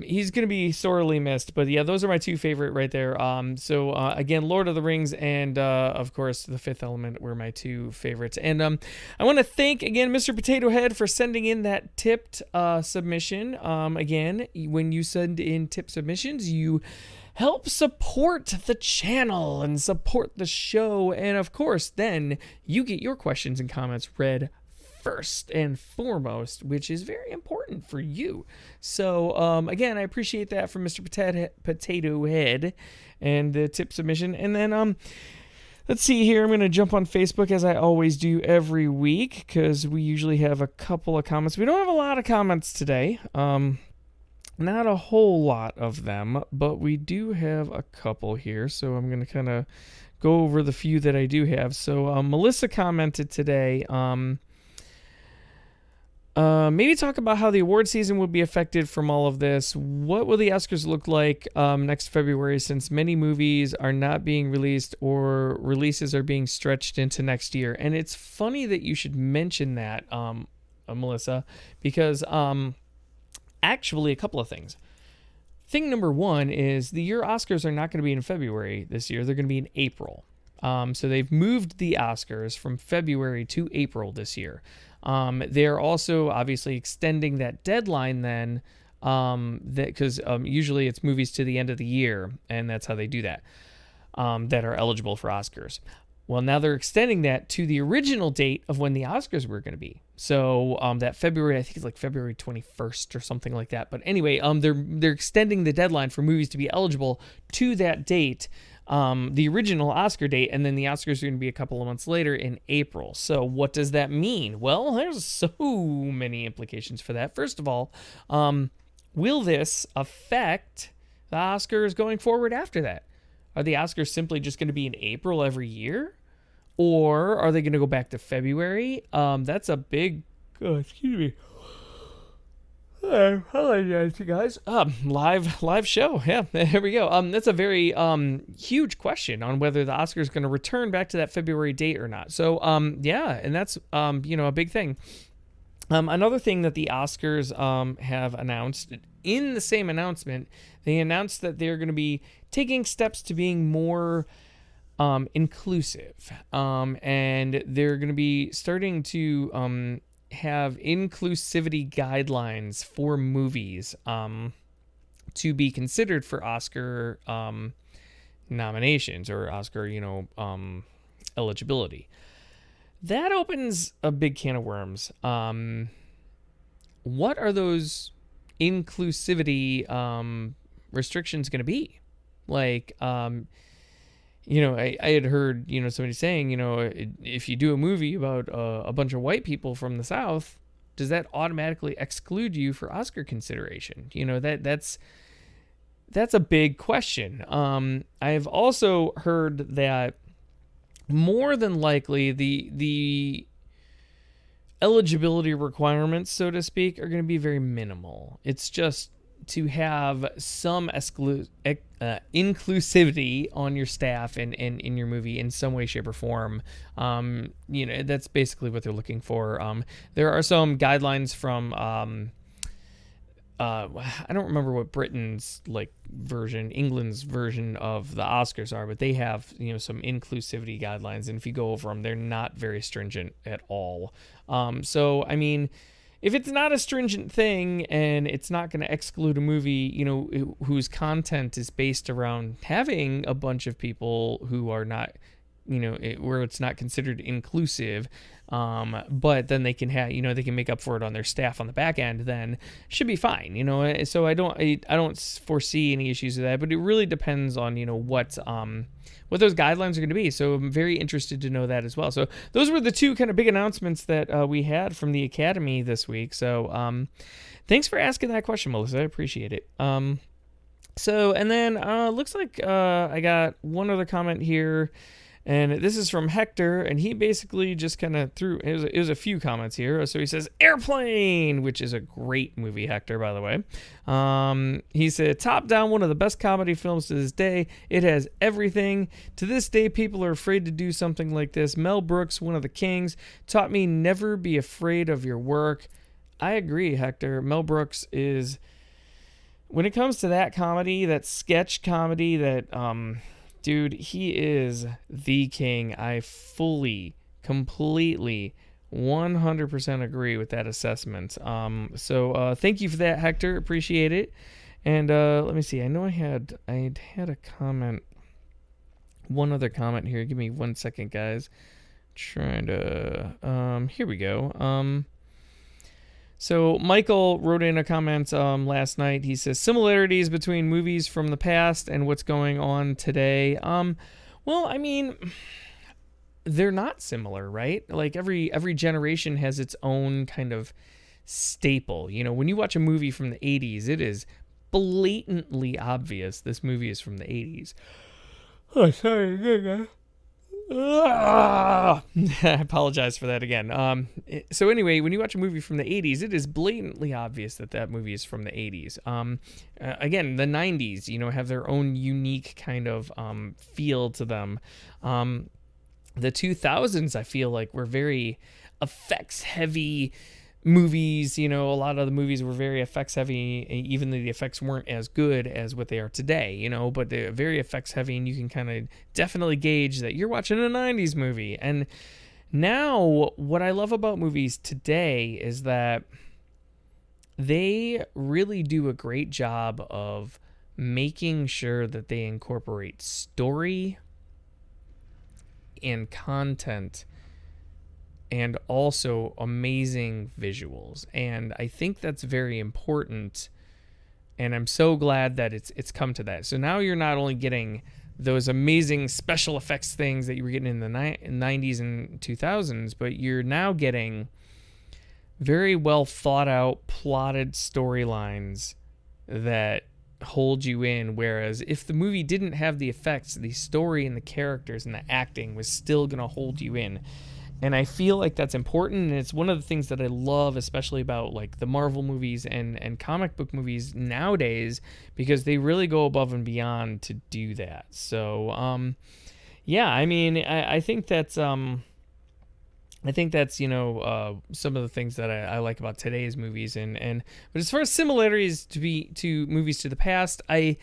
he's going to be sorely missed. But yeah, those are my two favorite right there. So again, Lord of the Rings and of course The Fifth Element were my two favorites. And I want to thank again Mr. Potato Head for sending in that tipped submission. Again, when you send in tip submissions, you help support the channel and support the show. And of course, then you get your questions and comments read first and foremost, which is very important for you. So again, I appreciate that from Mr. Potato Head and the tip submission. And then let's see here, I'm going to jump on Facebook as I always do every week, because we usually have a couple of comments. We don't have a lot of comments today, not a whole lot of them, but we do have a couple here. So I'm going to kind of go over the few that I do have. So Melissa commented today, maybe talk about how the award season would be affected from all of this. What will the Oscars look like next February, since many movies are not being released or releases are being stretched into next year? And it's funny that you should mention that, Melissa, because actually a couple of things. Thing number one is the year Oscars are not going to be in February this year. They're going to be in April. So they've moved the Oscars from February to April this year. They're also obviously extending that deadline then, because usually it's movies to the end of the year, and that's how they do that, that are eligible for Oscars. Well, now they're extending that to the original date of when the Oscars were going to be. So that February, I think it's like February 21st or something like that. But anyway, they're extending the deadline for movies to be eligible to that date, the original Oscar date, and then the Oscars are going to be a couple of months later in April. So what does that mean? Well, there's so many implications for that. First of all, will this affect the Oscars going forward after that? Are the Oscars simply just going to be in April every year? Or are they going to go back to February? That's a big... excuse me. Hello, you guys. Live show. Yeah, here we go. That's a very huge question on whether the Oscars is going to return back to that February date or not. So yeah, and that's a big thing. Another thing that the Oscars have announced, in the same announcement, they announced that they're going to be taking steps to being more inclusive, and they're going to be starting to have inclusivity guidelines for movies to be considered for Oscar nominations or Oscar, eligibility. That opens a big can of worms. What are those inclusivity restrictions going to be? Like, I had heard, somebody saying, if you do a movie about a bunch of white people from the South, does that automatically exclude you for Oscar consideration? That's a big question. I've also heard that more than likely the eligibility requirements, so to speak, are going to be very minimal. It's just to have some inclusivity on your staff and in your movie in some way, shape, or form. That's basically what they're looking for. There are some guidelines from I don't remember what Britain's England's version of the Oscars are, but they have some inclusivity guidelines, and if you go over them, they're not very stringent at all. So I mean, if it's not a stringent thing and it's not going to exclude a movie, whose content is based around having a bunch of people who are not, where it's not considered inclusive, but then they can have, they can make up for it on their staff on the back end, then should be fine, So I don't foresee any issues with that, but it really depends on, what those guidelines are going to be. So I'm very interested to know that as well. So those were the two kind of big announcements that we had from the Academy this week. So thanks for asking that question, Melissa. I appreciate it. So, and then looks like I got one other comment here. And this is from Hector, and he basically just kind of threw, it was a few comments here. So he says, Airplane, which is a great movie, Hector, by the way. He said, top down, one of the best comedy films to this day. It has everything. To this day, people are afraid to do something like this. Mel Brooks, one of the kings, taught me never be afraid of your work. I agree, Hector. Mel Brooks is, when it comes to that comedy, that sketch comedy, that, dude, he is the king. I fully, completely, 100% agree with that assessment. So thank you for that, Hector. Appreciate it. And let me see. I know I had a comment. One other comment here. Give me 1 second, guys. Trying to. Here we go. So Michael wrote in a comment last night. He says, similarities between movies from the past and what's going on today. Well, I mean, they're not similar, right? Like every generation has its own kind of staple. When you watch a movie from the 80s, it is blatantly obvious this movie is from the 80s. Oh, sorry. I apologize for that again. So anyway, when you watch a movie from the 80s, it is blatantly obvious that movie is from the 80s. Again, the 90s, have their own unique kind of feel to them. The 2000s, I feel like, were very effects heavy movies. A lot of the movies were very effects heavy, even though the effects weren't as good as what they are today, but they're very effects heavy, and you can kind of definitely gauge that you're watching a 90s movie. And now what I love about movies today is that they really do a great job of making sure that they incorporate story and content and also amazing visuals. And I think that's very important, and I'm so glad that it's come to that. So now you're not only getting those amazing special effects things that you were getting in the 90s and 2000s, but you're now getting very well thought out, plotted storylines that hold you in. Whereas if the movie didn't have the effects, the story and the characters and the acting was still going to hold you in. And I feel like that's important, and it's one of the things that I love, especially about like the Marvel movies and comic book movies nowadays, because they really go above and beyond to do that. So, yeah, I mean, I think that's some of the things that I like about today's movies, but as far as similarities to movies to the past, I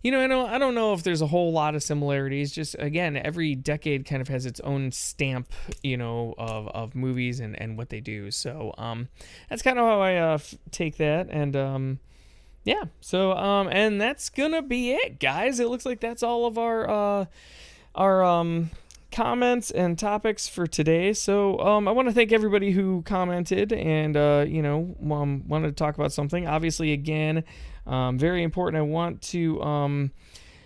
don't know if there's a whole lot of similarities. Just again, every decade kind of has its own stamp, of movies and what they do. So that's kind of how I take that, and yeah. So and that's gonna be it, guys. It looks like that's all of our comments and topics for today. So I want to thank everybody who commented and wanted to talk about something. Obviously, again, very important. I want to